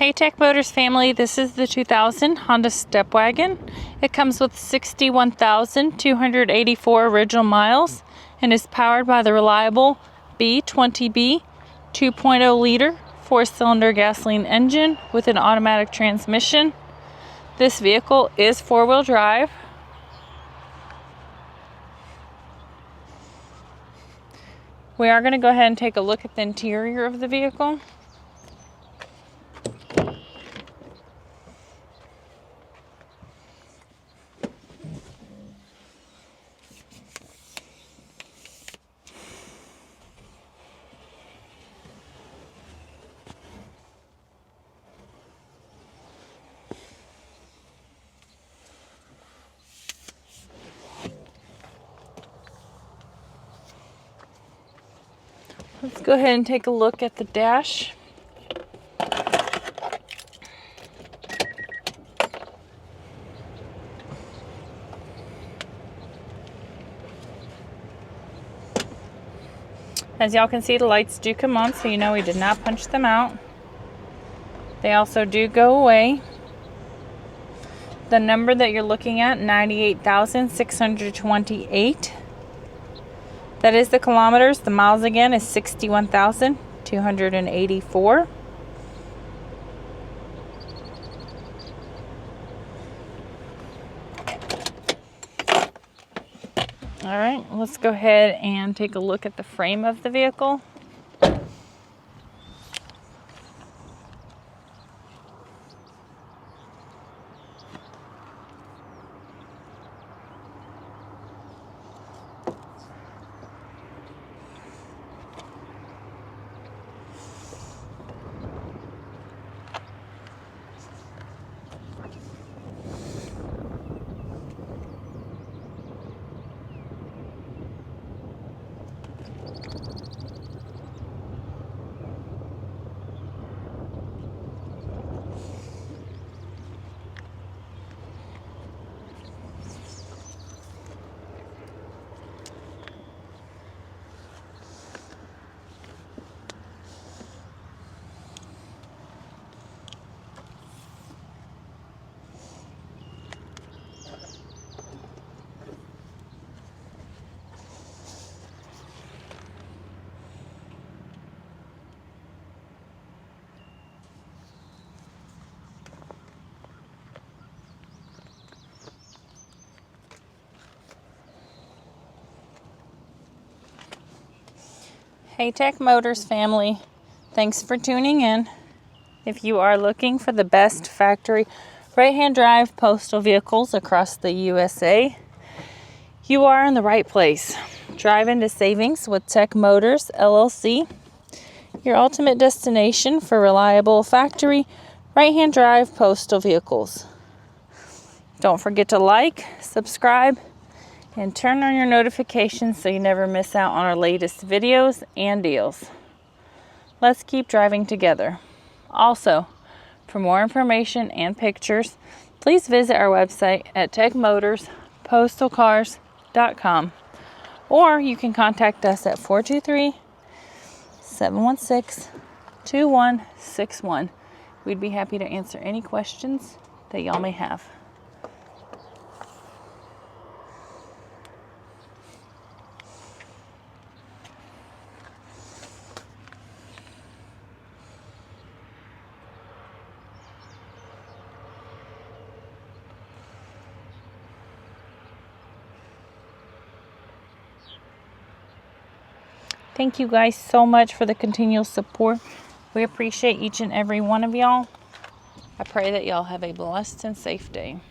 Hey Tech Motors family, this is the 2000 Honda StepWagon. It comes with 61,284 original miles and is powered by the reliable B20B 2.0 liter 4-cylinder gasoline engine with an automatic transmission. This vehicle is 4-wheel drive. We are going to go ahead and take a look at the interior of the vehicle. Let's go ahead and take a look at the dash. As y'all can see, the lights do come on, so you know we did not punch them out. They also do go away. The number that you're looking at, 98,628. That is the kilometers. The miles again is 61,284. All right, let's go ahead and take a look at the frame of the vehicle. Hey Tech Motors family, thanks for tuning in. If you are looking for the best factory right-hand drive postal vehicles across the USA, you are in the right place. Drive into savings with Tech Motors LLC, your ultimate destination for reliable factory right-hand drive postal vehicles. Don't forget to like, subscribe, and turn on your notifications so you never miss out on our latest videos and deals. Let's keep driving together. Also, for more information and pictures, please visit our website at techmotorspostalcars.com, or you can contact us at 423-716-2161. We'd be happy to answer any questions that y'all may have. Thank you guys so much for the continual support. We appreciate each and every one of y'all. I pray that y'all have a blessed and safe day.